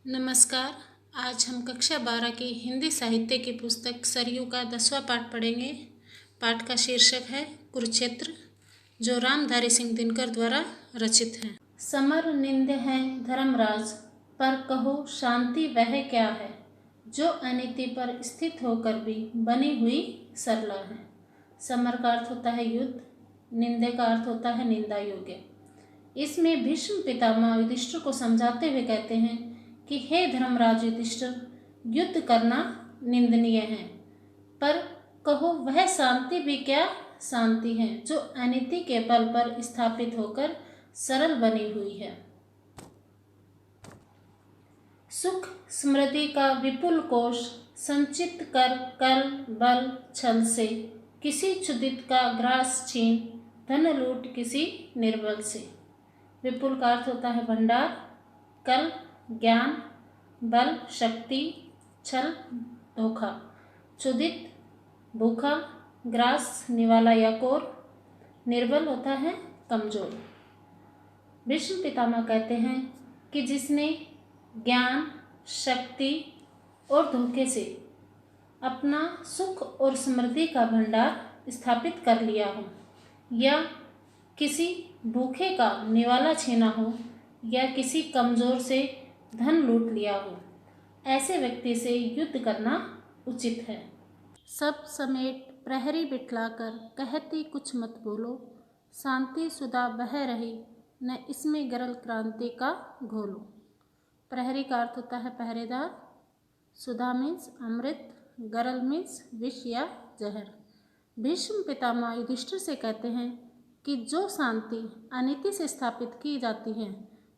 नमस्कार। आज हम कक्षा 12 की हिंदी साहित्य की पुस्तक सरयू का 10वां पाठ पढ़ेंगे। पाठ का शीर्षक है कुरुक्षेत्र, जो रामधारी सिंह दिनकर द्वारा रचित है। समर निंद है धर्मराज, पर कहो शांति वह क्या है, जो अनीति पर स्थित होकर भी बनी हुई सरला है। समर का अर्थ होता है युद्ध, निंदे का अर्थ होता है निंदा योग्य। इसमें भीष्म पितामह युधिष्ठिर को समझाते हुए कहते हैं कि हे धर्मराज युधिष्ठिर, युद्ध करना निंदनीय है, पर कहो वह शांति भी क्या शांति है, जो अनीति के बल पर स्थापित होकर सरल बनी हुई है। सुख समृद्धि का विपुल कोश संचित कर कल बल छल से, किसी क्षुधित का ग्रास छीन धन लूट किसी निर्बल से। विपुल का अर्थ होता है भंडार, कल ज्ञान, बल शक्ति, छल धोखा, क्षुधित भूखा, ग्रास निवाला या कोर, निर्बल होता है कमजोर। भीष्म पितामह कहते हैं कि जिसने ज्ञान, शक्ति और धोखे से अपना सुख और समृद्धि का भंडार स्थापित कर लिया हो, या किसी भूखे का निवाला छीना हो, या किसी कमजोर से धन लूट लिया हो, ऐसे व्यक्ति से युद्ध करना उचित है। सब समेट प्रहरी बिठलाकर कहती कुछ मत बोलो, शांति सुधा बह रही न इसमें गरल क्रांति का घोलो। प्रहरी का अर्थ होता है पहरेदार, सुधा मीन्स अमृत, गरल मीन्स विष या जहर। भीष्म पितामह युधिष्ठिर से कहते हैं कि जो शांति अनीति से स्थापित की जाती है,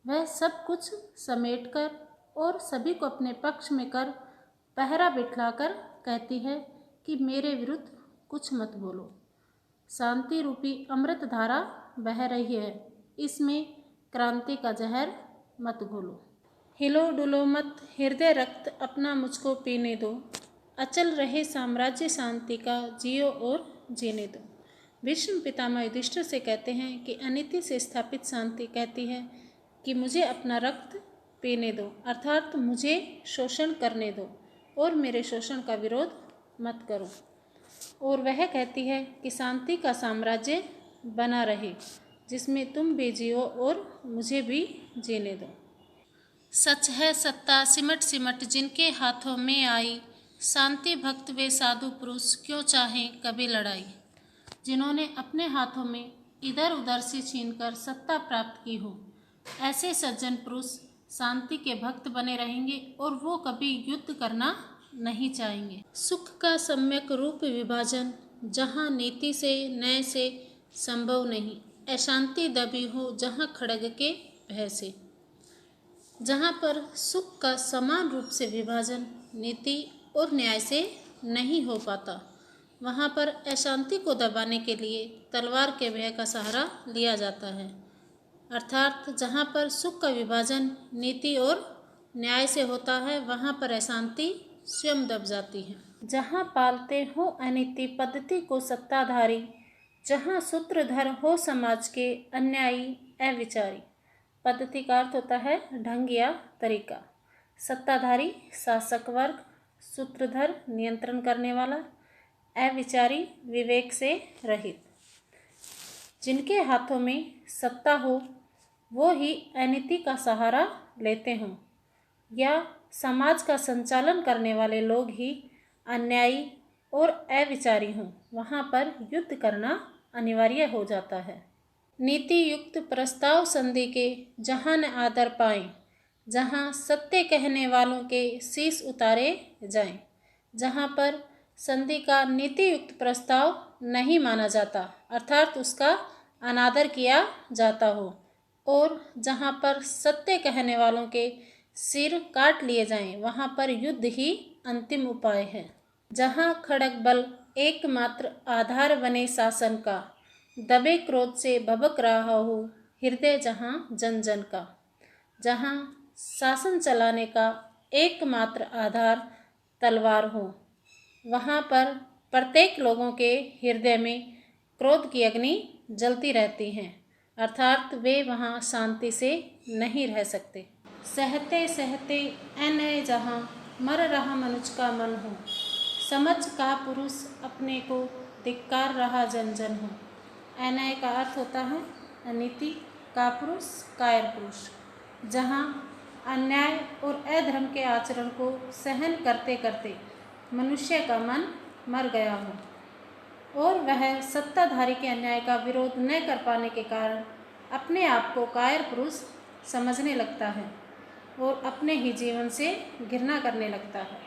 वह सब कुछ समेटकर और सभी को अपने पक्ष में कर पहरा बिठलाकर कहती है कि मेरे विरुद्ध कुछ मत बोलो। शांति रूपी अमृत धारा बह रही है, इसमें क्रांति का जहर मत घोलो। हिलो डुलो मत हृदय रक्त अपना मुझको पीने दो, अचल रहे साम्राज्य शांति का जियो और जीने दो। भीष्म पितामह युधिष्ठिर से कहते हैं कि अनीति से स्थापित शांति कहती है कि मुझे अपना रक्त पीने दो, अर्थात मुझे शोषण करने दो और मेरे शोषण का विरोध मत करो। और वह कहती है कि शांति का साम्राज्य बना रहे, जिसमें तुम भी जियो और मुझे भी जीने दो। सच है सत्ता सिमट सिमट जिनके हाथों में आई, शांति भक्त वे साधु पुरुष क्यों चाहें कभी लड़ाई। जिन्होंने अपने हाथों में इधर उधर से छीनकर सत्ता प्राप्त की हो, ऐसे सज्जन पुरुष शांति के भक्त बने रहेंगे और वो कभी युद्ध करना नहीं चाहेंगे। सुख का सम्यक रूप विभाजन जहाँ नीति से न्याय से संभव नहीं, अशांति दबी हो जहाँ खड़ग के भय से। जहाँ पर सुख का समान रूप से विभाजन नीति और न्याय से नहीं हो पाता, वहाँ पर अशांति को दबाने के लिए तलवार के भय का सहारा लिया जाता है। अर्थात जहाँ पर सुख का विभाजन नीति और न्याय से होता है, वहाँ पर अशांति स्वयं दब जाती है। जहाँ पालते हो अनीति पद्धति को सत्ताधारी, जहाँ सूत्रधर हो समाज के अन्यायी अविचारी। पद्धति का अर्थ होता है ढंग या तरीका। सत्ताधारी शासक वर्ग, सूत्रधर नियंत्रण करने वाला, अविचारी विवेक से रहित। जिनके हाथों में सत्ता हो वो ही अनीति का सहारा लेते हों, या समाज का संचालन करने वाले लोग ही अन्यायी और अविचारी हों, वहाँ पर युद्ध करना अनिवार्य हो जाता है। नीति युक्त प्रस्ताव संधि के जहाँ न आदर पाएं, जहाँ सत्य कहने वालों के शीश उतारे जाएं। जहाँ पर संधि का नीति युक्त प्रस्ताव नहीं माना जाता, अर्थात उसका अनादर किया जाता हो, और जहाँ पर सत्य कहने वालों के सिर काट लिए जाएं, वहाँ पर युद्ध ही अंतिम उपाय है। जहाँ खड़ग बल एकमात्र आधार बने शासन का, दबे क्रोध से भभक रहा हो हृदय जहाँ जन जन का। जहाँ शासन चलाने का एकमात्र आधार तलवार हो, वहाँ पर प्रत्येक लोगों के हृदय में क्रोध की अग्नि जलती रहती है, अर्थात वे वहाँ शांति से नहीं रह सकते। सहते सहते ऐ जहाँ मर रहा मनुज का मन हो। समझ का पुरुष अपने को धिक्कार रहा जन जन हो। ऐ का अर्थ होता है अनीति, का पुरुष कायर पुरुष। जहाँ अन्याय और अधर्म के आचरण को सहन करते करते मनुष्य का मन मर गया हो और वह सत्ताधारी के अन्याय का विरोध न कर पाने के कारण अपने आप को कायर पुरुष समझने लगता है और अपने ही जीवन से घृणा करने लगता है।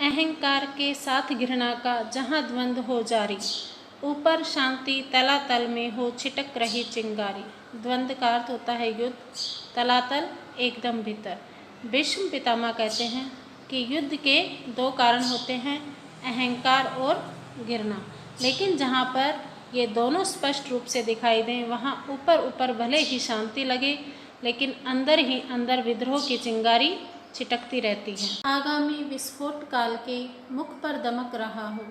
अहंकार के साथ घृणा का जहाँ द्वंद्व हो जारी, ऊपर शांति तलातल में हो छिटक रही चिंगारी। द्वंद्व का अर्थ होता है युद्ध, तलातल एकदम भीतर। भीष्म पितामह कहते हैं कि युद्ध के दो कारण होते हैं, अहंकार और घृणा। लेकिन जहाँ पर ये दोनों स्पष्ट रूप से दिखाई दें, वहाँ ऊपर ऊपर भले ही शांति लगे, लेकिन अंदर ही अंदर विद्रोह की चिंगारी छिटकती रहती है। आगामी विस्फोट काल के मुख पर दमक रहा हो,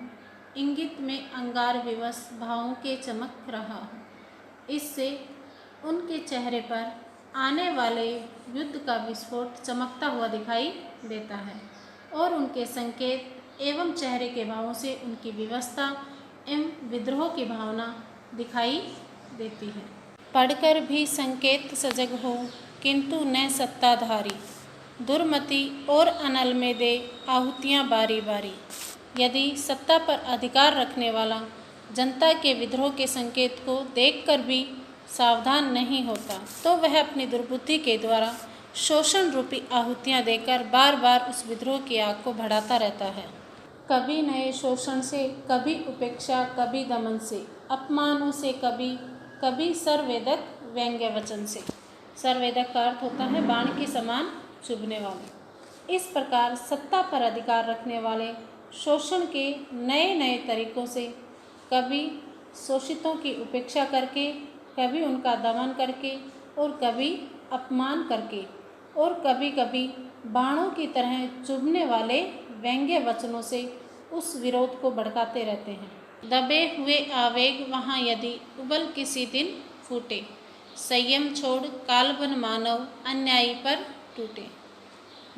इंगित में अंगार विवश भावों के चमक रहा हो। इससे उनके चेहरे पर आने वाले युद्ध का विस्फोट चमकता हुआ दिखाई देता है और उनके संकेत एवं चेहरे के भावों से उनकी विवस्था एवं विद्रोह की भावना दिखाई देती है। पढ़कर भी संकेत सजग हो, किंतु न सत्ताधारी। दुर्मति और अनल में दे आहुतियाँ बारी बारी। यदि सत्ता पर अधिकार रखने वाला जनता के विद्रोह के संकेत को देखकर भी सावधान नहीं होता, तो वह अपनी दुर्बुद्धि के द्वारा शोषण रूपी आहुतियाँ देकर बार बार उस विद्रोह की आग को बढ़ाता रहता है। कभी नए शोषण से, कभी उपेक्षा, कभी दमन से, अपमानों से, कभी सर्ववेदक व्यंग्य वचन से। सर्ववेदक का अर्थ होता है बाण के समान चुभने वाले। इस प्रकार सत्ता पर अधिकार रखने वाले शोषण के नए नए तरीकों से, कभी शोषितों की उपेक्षा करके, कभी उनका दमन करके और कभी अपमान करके और कभी कभी बाणों की तरह चुभने वाले व्यंग्य वचनों से उस विरोध को भड़काते रहते हैं। दबे हुए आवेग वहाँ यदि उबल किसी दिन फूटे, संयम छोड़ कालबन मानव अन्यायी पर टूटे।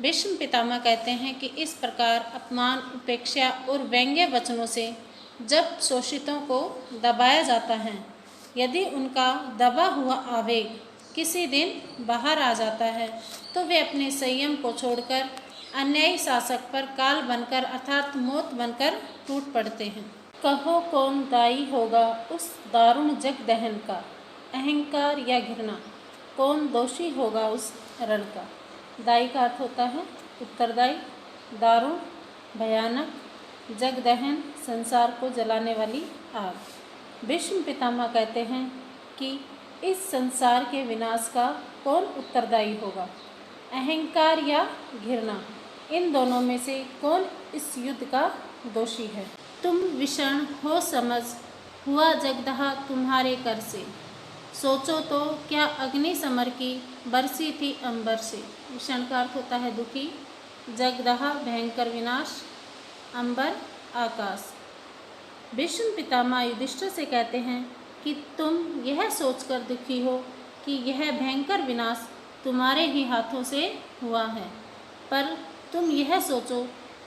भीष्म पितामह कहते हैं कि इस प्रकार अपमान, उपेक्षा और व्यंग्य वचनों से जब शोषितों को दबाया जाता है, यदि उनका दबा हुआ आवेग किसी दिन बाहर आ जाता है, तो वे अपने संयम को छोड़कर अन्यायी शासक पर काल बनकर अर्थात मौत बनकर टूट पड़ते हैं। कहो कौन दायी होगा उस दारुण जग दहन का, अहंकार या घृणा, कौन दोषी होगा उस रण का। दायी का अर्थ होता है उत्तरदायी, दारुण भयानक, जग दहन संसार को जलाने वाली आग। भीष्म पितामह कहते हैं कि इस संसार के विनाश का कौन उत्तरदायी होगा, अहंकार या घृणा, इन दोनों में से कौन इस युद्ध का दोषी है। तुम विषण हो समझ हुआ जगदहा तुम्हारे कर से, सोचो तो क्या अग्नि समर की बरसी थी अंबर से। विषण का अर्थ होता है दुखी, जगदहा भयंकर विनाश, अंबर आकाश। भीष्म पितामह युधिष्ठिर से कहते हैं कि तुम यह सोचकर दुखी हो कि यह भयंकर विनाश तुम्हारे ही हाथों से हुआ है, पर तुम यह सोचो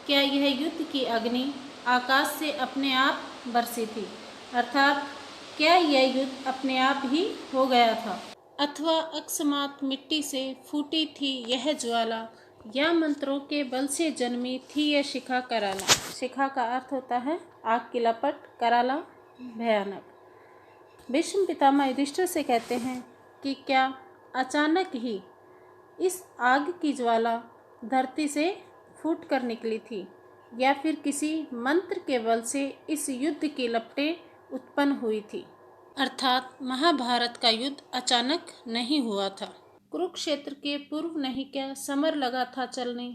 क्या यह युद्ध की अग्नि आकाश से अपने आप बरसी थी, अर्थात क्या यह युद्ध अपने आप ही हो गया था, अथवा अकस्मात मिट्टी से फूटी थी यह ज्वाला, या मंत्रों के बल से जन्मी थी यह शिखा कराला। शिखा का अर्थ होता है आग की लपट, कराला भयानक। भीष्म पितामह युधिष्ठिर से कहते हैं कि क्या अचानक ही इस आग की ज्वाला धरती से फूट कर निकली थी, या फिर किसी मंत्र के बल से इस युद्ध की लपटें उत्पन्न हुई थी, अर्थात महाभारत का युद्ध अचानक नहीं हुआ था। कुरुक्षेत्र के पूर्व नहीं क्या समर लगा था चलने,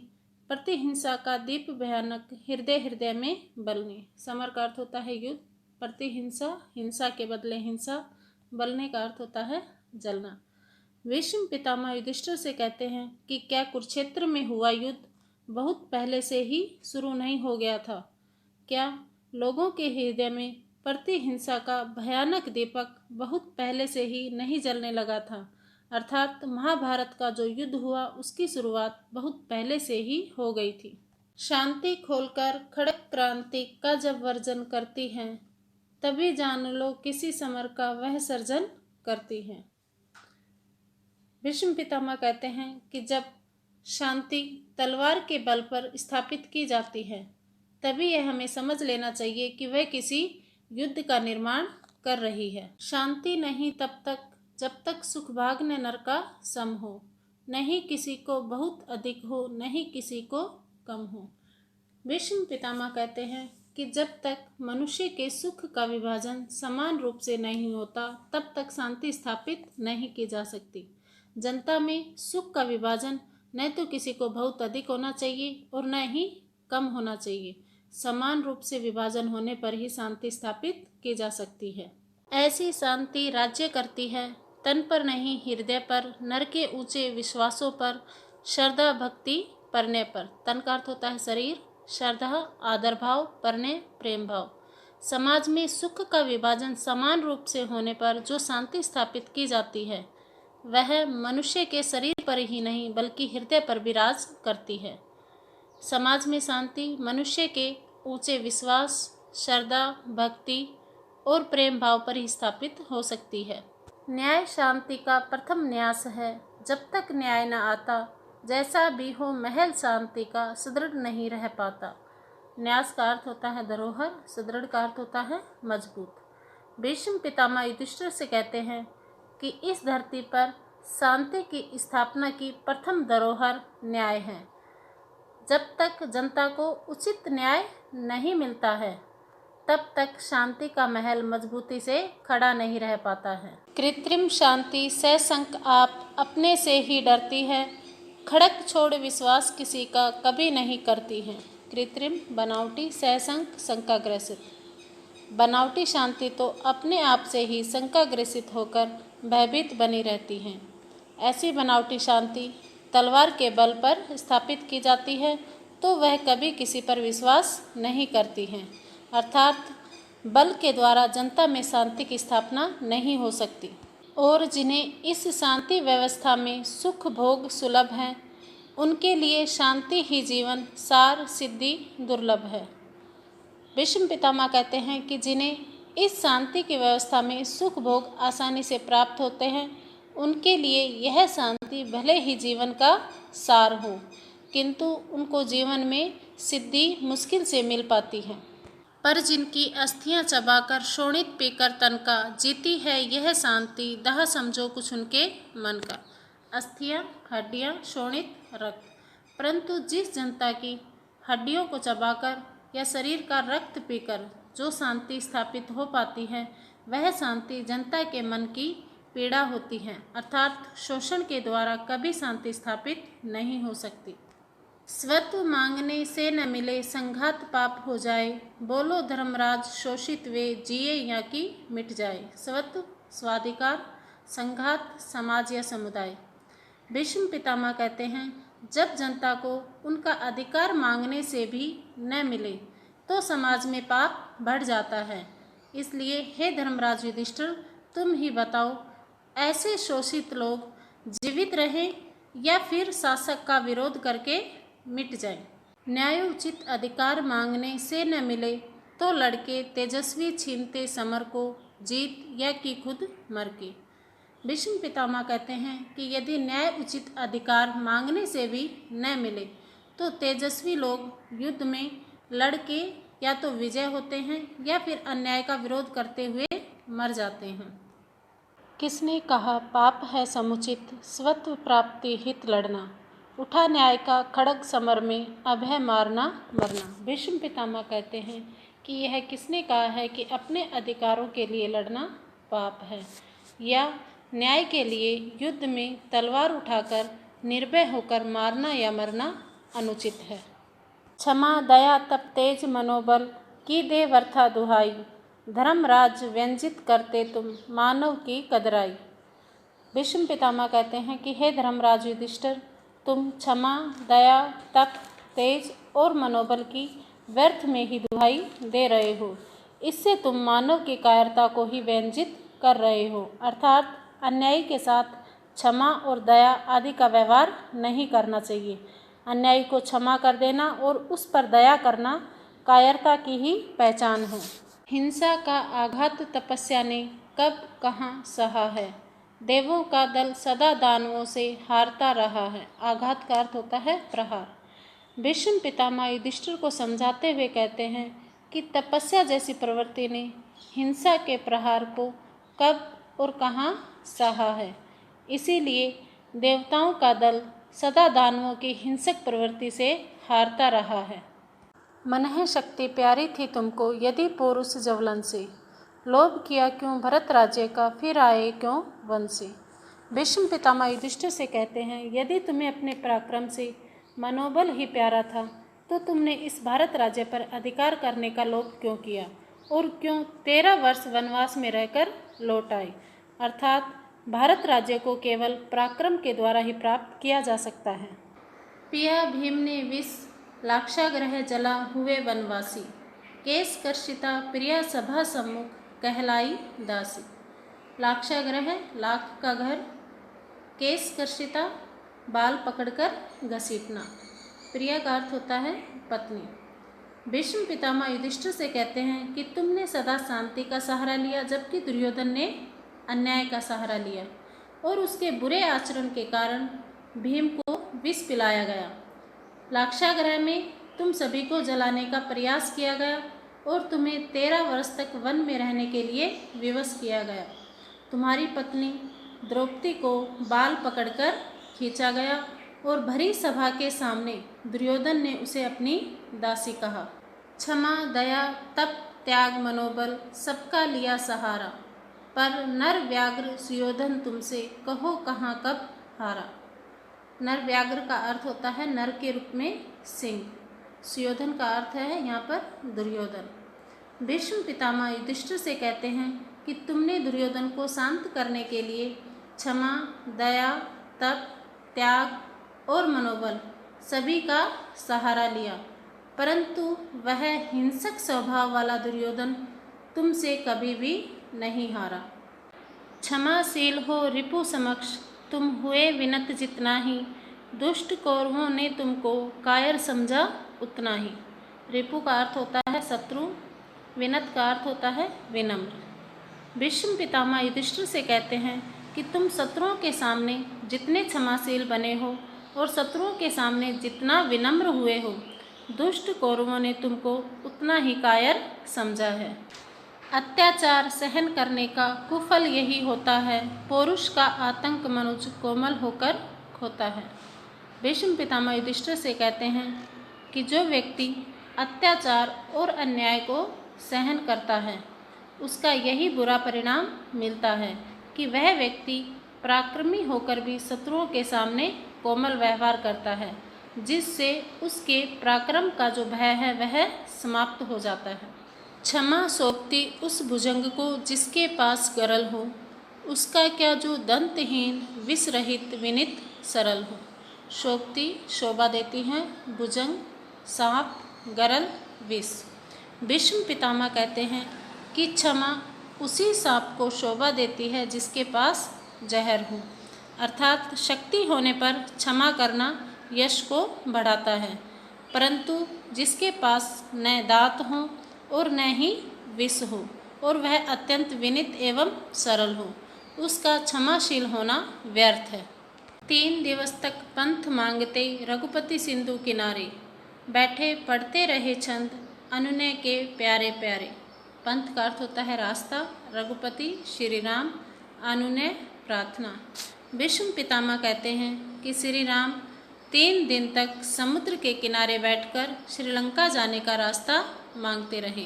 प्रतिहिंसा का दीप भयानक हृदय हृदय में बलने। समर का अर्थ होता है युद्ध, प्रतिहिंसा हिंसा के बदले हिंसा, बलने का अर्थ होता है जलना। भीष्म पितामह युधिष्ठिर से कहते हैं कि क्या कुरुक्षेत्र में हुआ युद्ध बहुत पहले से ही शुरू नहीं हो गया था, क्या लोगों के हृदय में प्रतिहिंसा का भयानक दीपक बहुत पहले से ही नहीं जलने लगा था, अर्थात महाभारत का जो युद्ध हुआ उसकी शुरुआत बहुत पहले से ही हो गई थी। शांति खोलकर खड़ग क्रांति का जब वर्जन करती हैं, तभी जान लो किसी समर का वह सर्जन करती हैं। भीष्म पितामह कहते हैं कि जब शांति तलवार के बल पर स्थापित की जाती है, तभी यह हमें समझ लेना चाहिए कि वह किसी युद्ध का निर्माण कर रही है। शांति नहीं तब तक जब तक सुख भाग न नर का सम हो, नहीं किसी को बहुत अधिक हो, नहीं किसी को कम हो। भीष्म पितामह कहते हैं कि जब तक मनुष्य के सुख का विभाजन समान रूप से नहीं होता, तब तक शांति स्थापित नहीं की जा सकती। जनता में सुख का विभाजन न तो किसी को बहुत अधिक होना चाहिए और न ही कम होना चाहिए। समान रूप से विभाजन होने पर ही शांति स्थापित की जा सकती है। ऐसी शांति राज्य करती है तन पर नहीं, हृदय पर, नर के ऊंचे विश्वासों पर, श्रद्धा भक्ति परने पर। तन का अर्थ होता है शरीर, श्रद्धा आदर भाव, परने प्रेम भाव। समाज में सुख का विभाजन समान रूप से होने पर जो शांति स्थापित की जाती है, वह मनुष्य के शरीर पर ही नहीं बल्कि हृदय पर विराज करती है। समाज में शांति मनुष्य के ऊंचे विश्वास, श्रद्धा भक्ति और प्रेम भाव पर ही स्थापित हो सकती है। न्याय शांति का प्रथम न्यास है। जब तक न्याय न आता, जैसा भी हो महल शांति का सुदृढ़ नहीं रह पाता। न्यास का अर्थ होता है धरोहर, सुदृढ़ का अर्थ होता है मजबूत। भीष्म पितामह युधिष्ठिर से कहते हैं कि इस धरती पर शांति की स्थापना की प्रथम धरोहर न्याय है। जब तक जनता को उचित न्याय नहीं मिलता है, तब तक शांति का महल मजबूती से खड़ा नहीं रह पाता है। कृत्रिम शांति सशंक आप अपने से ही डरती है, खड़क छोड़ विश्वास किसी का कभी नहीं करती है। कृत्रिम बनावटी, सशंक शंकाग्रसित। बनावटी शांति तो अपने आप से ही शंकाग्रसित होकर भयभीत बनी रहती है। ऐसी बनावटी शांति तलवार के बल पर स्थापित की जाती है तो वह कभी किसी पर विश्वास नहीं करती है। अर्थात बल के द्वारा जनता में शांति की स्थापना नहीं हो सकती। और जिन्हें इस शांति व्यवस्था में सुख भोग सुलभ हैं, उनके लिए शांति ही जीवन सार सिद्धि दुर्लभ है। भीष्म पितामह कहते हैं कि जिन्हें इस शांति की व्यवस्था में सुख भोग आसानी से प्राप्त होते हैं, उनके लिए यह शांति भले ही जीवन का सार हो, किंतु उनको जीवन में सिद्धि मुश्किल से मिल पाती है। पर जिनकी अस्थियां चबाकर शोणित पीकर तन का जीती है यह शांति, दाह समझो कुछ उनके मन का। अस्थियां, हड्डियां, शोणित, रक्त। परंतु जिस जनता की हड्डियों को चबाकर या शरीर का रक्त पीकर जो शांति स्थापित हो पाती है, वह शांति जनता के मन की पीड़ा होती है। अर्थात शोषण के द्वारा कभी शांति स्थापित नहीं हो सकती। स्वत्व मांगने से न मिले, संघात पाप हो जाए। बोलो धर्मराज शोषित वे, जिए या कि मिट जाए। स्वत्व स्वाधिकार, संघात समाज या समुदाय। भीष्म पितामह कहते हैं, जब जनता को उनका अधिकार मांगने से भी न मिले तो समाज में पाप बढ़ जाता है। इसलिए हे धर्मराज युधिष्ठिर, तुम ही बताओ, ऐसे शोषित लोग जीवित रहें या फिर शासक का विरोध करके मिट जाए। न्यायोचित अधिकार मांगने से न मिले तो लड़के तेजस्वी छीनते समर को, जीत या कि खुद मर के। भीष्म पितामह कहते हैं कि यदि न्याय उचित अधिकार मांगने से भी न मिले तो तेजस्वी लोग युद्ध में लड़के या तो विजय होते हैं या फिर अन्याय का विरोध करते हुए मर जाते हैं। किसने कहा पाप है समुचित, स्वत्व प्राप्ति हित लड़ना। उठा न्याय का खड़ग समर में, अब है मारना मरना। भीष्म पितामह कहते हैं कि यह किसने कहा है कि अपने अधिकारों के लिए लड़ना पाप है या न्याय के लिए युद्ध में तलवार उठाकर निर्भय होकर मारना या मरना अनुचित है। क्षमा दया तप तेज मनोबल की दे वर्था दुहाई, धर्मराज व्यंजित करते तुम मानव की कदराई। भीष्म पितामह कहते हैं कि हे धर्मराज युधिष्ठिर, तुम क्षमा दया तप तेज और मनोबल की व्यर्थ में ही दुहाई दे रहे हो। इससे तुम मानव की कायरता को ही व्यंजित कर रहे हो। अर्थात अन्यायी के साथ क्षमा और दया आदि का व्यवहार नहीं करना चाहिए। अन्यायी को क्षमा कर देना और उस पर दया करना कायरता की ही पहचान है। हिंसा का आघात तपस्या ने कब कहाँ सहा है। देवों का दल सदा दानवों से हारता रहा है। आघात का अर्थ होता है प्रहार। भीष्म पितामह युधिष्ठिर को समझाते हुए कहते हैं कि तपस्या जैसी प्रवृत्ति ने हिंसा के प्रहार को कब और कहाँ सहा है। इसीलिए देवताओं का दल सदा दानवों की हिंसक प्रवृत्ति से हारता रहा है। मनह शक्ति प्यारी थी तुमको यदि पौरुष जवलन से, लोभ किया क्यों भरत राज्य का फिर आए क्यों वन से। भीष्म पितामह युधिष्ठिर से कहते हैं, यदि तुम्हें अपने पराक्रम से मनोबल ही प्यारा था तो तुमने इस भारत राज्य पर अधिकार करने का लोभ क्यों किया और क्यों 13 वर्ष वनवास में रहकर लौट आए। अर्थात भारत राज्य को केवल पराक्रम के द्वारा ही प्राप्त किया जा सकता है। पिया भीम ने विष लाक्षागृह जला हुए वनवासी, केस कर्षिता प्रिया सभा सम्मुख कहलाई दासी। लाक्षागृह लाख का घर, केस कर्षिता बाल पकड़कर घसीटना, प्रिया का अर्थ होता है पत्नी। भीष्म पितामह युधिष्ठिर से कहते हैं कि तुमने सदा शांति का सहारा लिया जबकि दुर्योधन ने अन्याय का सहारा लिया और उसके बुरे आचरण के कारण भीम को विष पिलाया गया। लाक्षागृह में तुम सभी को जलाने का प्रयास किया गया और तुम्हें 13 वर्ष तक वन में रहने के लिए विवश किया गया। तुम्हारी पत्नी द्रौपदी को बाल पकड़कर खींचा गया और भरी सभा के सामने दुर्योधन ने उसे अपनी दासी कहा। क्षमा दया तप त्याग मनोबल सबका लिया सहारा, पर नर व्याघ्र सुयोधन तुमसे कहो कहाँ कब हारा। नर व्याघ्र का अर्थ होता है नर के रूप में सिंह। सुयोधन का अर्थ है यहाँ पर दुर्योधन। भीष्म पितामह युधिष्ठिर से कहते हैं कि तुमने दुर्योधन को शांत करने के लिए क्षमा दया तप त्याग और मनोबल सभी का सहारा लिया, परंतु वह हिंसक स्वभाव वाला दुर्योधन तुमसे कभी भी नहीं हारा। क्षमाशील हो रिपु समक्ष तुम हुए विनत जितना ही, दुष्ट कौरवों ने तुमको कायर समझा उतना ही। रिपु का अर्थ होता है शत्रु, विनत का अर्थ होता है विनम्र। भीष्म पितामह युधिष्ठिर से कहते हैं कि तुम शत्रुओं के सामने जितने क्षमाशील बने हो और शत्रुओं के सामने जितना विनम्र हुए हो, दुष्ट कौरवों ने तुमको उतना ही कायर समझा है। अत्याचार सहन करने का कुफल यही होता है, पौरुष का आतंक मनुज कोमल होकर खोता है। भीष्म पितामह युधिष्ठिर से कहते हैं कि जो व्यक्ति अत्याचार और अन्याय को सहन करता है उसका यही बुरा परिणाम मिलता है कि वह व्यक्ति पराक्रमी होकर भी शत्रुओं के सामने कोमल व्यवहार करता है, जिससे उसके पराक्रम का जो भय है वह समाप्त हो जाता है। क्षमा सौंपती उस भुजंग को जिसके पास गरल हो, उसका क्या जो दंतहीन विष रहित विनित सरल हो। शोभती शोभा देती हैं, भुजंग सांप गरल विष। भीष्म पितामह कहते हैं कि क्षमा उसी सांप को शोभा देती है जिसके पास जहर हो, अर्थात शक्ति होने पर क्षमा करना यश को बढ़ाता है, परंतु जिसके पास न दांत हों और न ही विष हो और वह अत्यंत विनित एवं सरल हो, उसका क्षमाशील होना व्यर्थ है। 3 दिवस तक पंथ मांगते रघुपति सिंधु किनारे, बैठे पढ़ते रहे छंद अनुनय के प्यारे प्यारे। पंथ का अर्थ होता है रास्ता, रघुपति श्री राम, अनुनय प्रार्थना। भीष्म पितामह कहते हैं कि श्री राम 3 दिन तक समुद्र के किनारे बैठकर श्रीलंका जाने का रास्ता मांगते रहे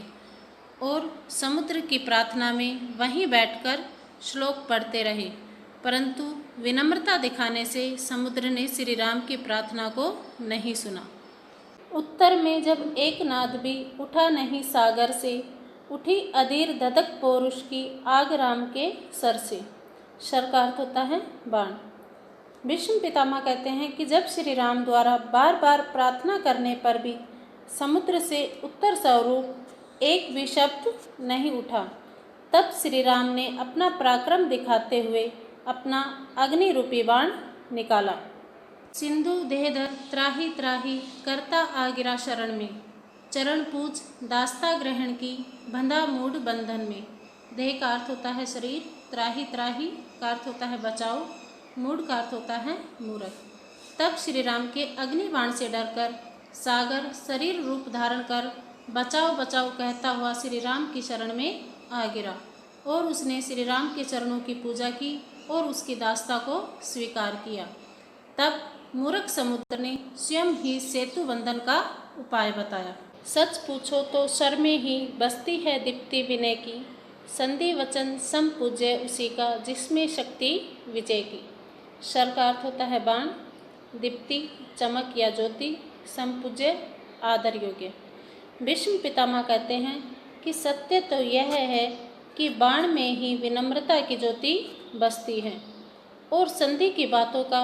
और समुद्र की प्रार्थना में वहीं बैठकर श्लोक पढ़ते रहे, परंतु विनम्रता दिखाने से समुद्र ने श्री राम की प्रार्थना को नहीं सुना। उत्तर में जब एक नाद भी उठा नहीं सागर से, उठी अधीर धधक पौरुष की आग राम के सर से। शर का अर्थ होता है बाण। भीष्म पितामह कहते हैं कि जब श्री राम द्वारा बार बार प्रार्थना करने पर भी समुद्र से उत्तर स्वरूप एक भी शब्द नहीं उठा, तब श्री राम ने अपना पराक्रम दिखाते हुए अपना अग्नि रूपी बाण निकाला। सिंधु देहधर त्राही त्राही करता आ गिरा शरण में, चरण पूज दास्ता ग्रहण की बंधा मूढ़ बंधन में। देह का अर्थ होता है शरीर, त्राही त्राही का अर्थ होता है बचाओ, मूढ़ का अर्थ होता है मूर्ख। तब श्री राम के अग्नि बाण से डरकर सागर शरीर रूप धारण कर बचाओ बचाओ कहता हुआ श्री राम की शरण में आ गिरा और उसने श्री राम के चरणों की पूजा की और उसकी दास्ता को स्वीकार किया। तब मूर्ख समुद्र ने स्वयं ही सेतु बंधन का उपाय बताया। सच पूछो तो शर में ही बसती है दीप्ति विनय की, संधि वचन सम पूज्य उसी का जिसमें शक्ति विजय की। शर का अर्थ होता है बाण, दीप्ति चमक या ज्योति, समपूज्य आदर योग्य। भीष्म पितामह कहते हैं कि सत्य तो यह है कि बाण में ही विनम्रता की ज्योति बसती है और संधि की बातों का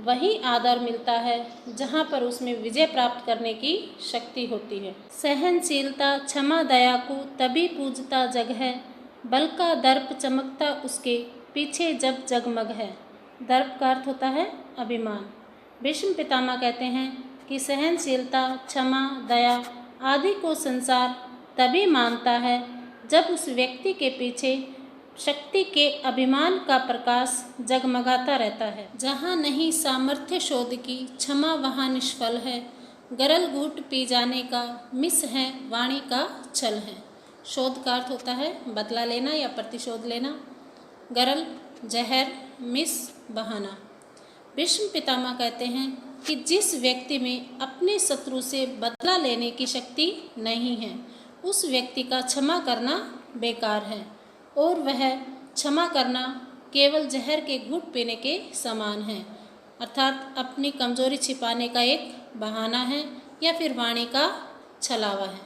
वही आदर मिलता है जहाँ पर उसमें विजय प्राप्त करने की शक्ति होती है। सहनशीलता क्षमा दया को तभी पूजता जग है, बल का दर्प चमकता उसके पीछे जब जगमग है। दर्प का अर्थ होता है अभिमान। भीष्म पितामह कहते हैं कि सहनशीलता क्षमा दया आदि को संसार तभी मानता है जब उस व्यक्ति के पीछे शक्ति के अभिमान का प्रकाश जगमगाता रहता है। जहाँ नहीं सामर्थ्य शोध की क्षमा वहाँ निष्फल है, गरल घूट पी जाने का मिस है वाणी का छल है। शोध का अर्थ होता है बदला लेना या प्रतिशोध लेना, गरल जहर, मिस बहाना। भीष्म पितामह कहते हैं कि जिस व्यक्ति में अपने शत्रु से बदला लेने की शक्ति नहीं है उस व्यक्ति का क्षमा करना बेकार है और वह क्षमा करना केवल जहर के घूंट पीने के समान है, अर्थात अपनी कमजोरी छिपाने का एक बहाना है या फिर वाणी का छलावा है।